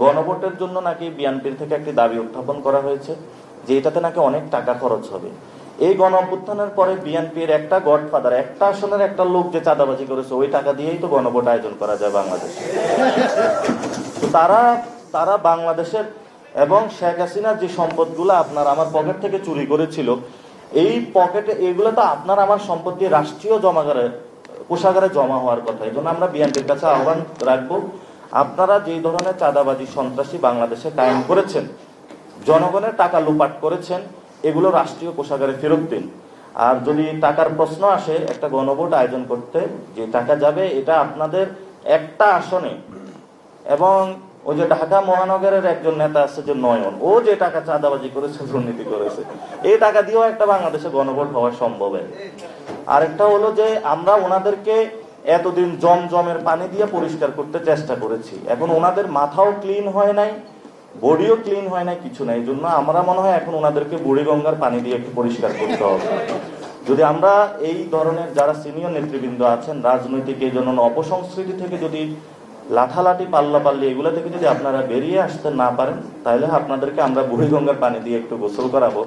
গণভোটের জন্য নাকি বিএনপির থেকে একটি দাবি উত্থাপন করা হয়েছে যে এটাতে নাকি অনেক টাকা খরচ হবে। এই গণ অভ্যুত্থানের পরে বিএনপির একটা গডফাদার, একটা আসনের একটা লোক যে চাঁদাবাজি করেছে, ওই টাকা দিয়েই তো গণভোট আয়োজন করা যায় বাংলাদেশে। তো তারা বাংলাদেশের এবং শেখ হাসিনার যে সম্পদগুলো আপনার আমার পকেট থেকে চুরি করেছিল, এই পকেটে এগুলো তো আপনার আমার সম্পত্তি রাষ্ট্রীয় জমাগারে, কোষাগারে জমা হওয়ার কথা। এই জন্য আমরা বিএনপির কাছে আহ্বান রাখবো, আপনারা যেই ধরনের চাঁদাবাজি সন্ত্রাসী বাংলাদেশে কায়েম করেছেন, জনগণের টাকা লুপাট করেছেন, এগুলো রাষ্ট্রীয় কোষাগারে ফেরত দিন। আর যদি টাকার প্রশ্ন আসে একটা গণভোট আয়োজন করতে, যে টাকা যাবে এটা আপনাদের একটা আসনে, এবং ওই যে ঢাকা মহানগরের একজন নেতা আছে যে নয়ন, ও যে টাকা চাঁদাবাজি করেছে, দুর্নীতি করেছে, এই টাকা দিয়েও একটা বাংলাদেশে গণভোট হওয়া সম্ভব। আরেকটা হলো যে আমরা ওনাদেরকে এতদিন জমজমের পানি দিয়ে পরিষ্কার করতে চেষ্টা করেছি, এখন ওনাদের মাথাও ক্লিন হয় নাই, বডিও ক্লিন হয় নাই, কিছু নাই। এই জন্য আমরা মনে হয় এখন ওনাদেরকে বুড়িগঙ্গার পানি দিয়ে একটু পরিষ্কার করতে হবে। যদি আমরা এই ধরনের যারা সিনিয়র নেতৃবৃন্দ আছেন রাজনৈতিক এই জন্য অপসংস্কৃতি থেকে যদি লাঠালাঠি পাল্লাপাল্লি এগুলো থেকে যদি আপনারা বেরিয়ে আসতে না পারেন, তাহলে আপনাদেরকে আমরা বুড়িগঙ্গার পানি দিয়ে একটু গোসল করাবো,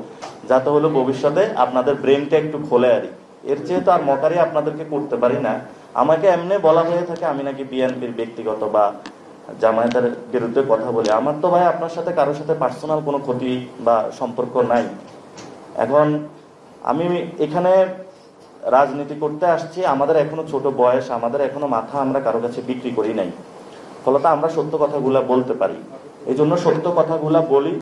যাতে হলো ভবিষ্যতে আপনাদের ব্রেনটা একটু খোলে। আর এর চেয়ে তো আর মকারি আপনাদেরকে করতে পারি না। আমাকে এমনি বলা হয়ে থাকে আমি নাকি বিএনপির ব্যক্তিগত বা জামায়াতের বিরুদ্ধে কথা বলি। আমার তো ভাই আপনার সাথে কারোর সাথে পার্সোনাল কোনো ক্ষতি বা সম্পর্ক নাই। এখন আমি এখানে রাজনীতি করতে আসছি, আমাদের এখনো ছোট বয়স, আমাদের এখনো মাথা আমরা কারো কাছে বিক্রি করি নাই, ফলত আমরা সত্য কথাগুলা বলতে পারি। এই জন্য সত্য কথাগুলা বলি।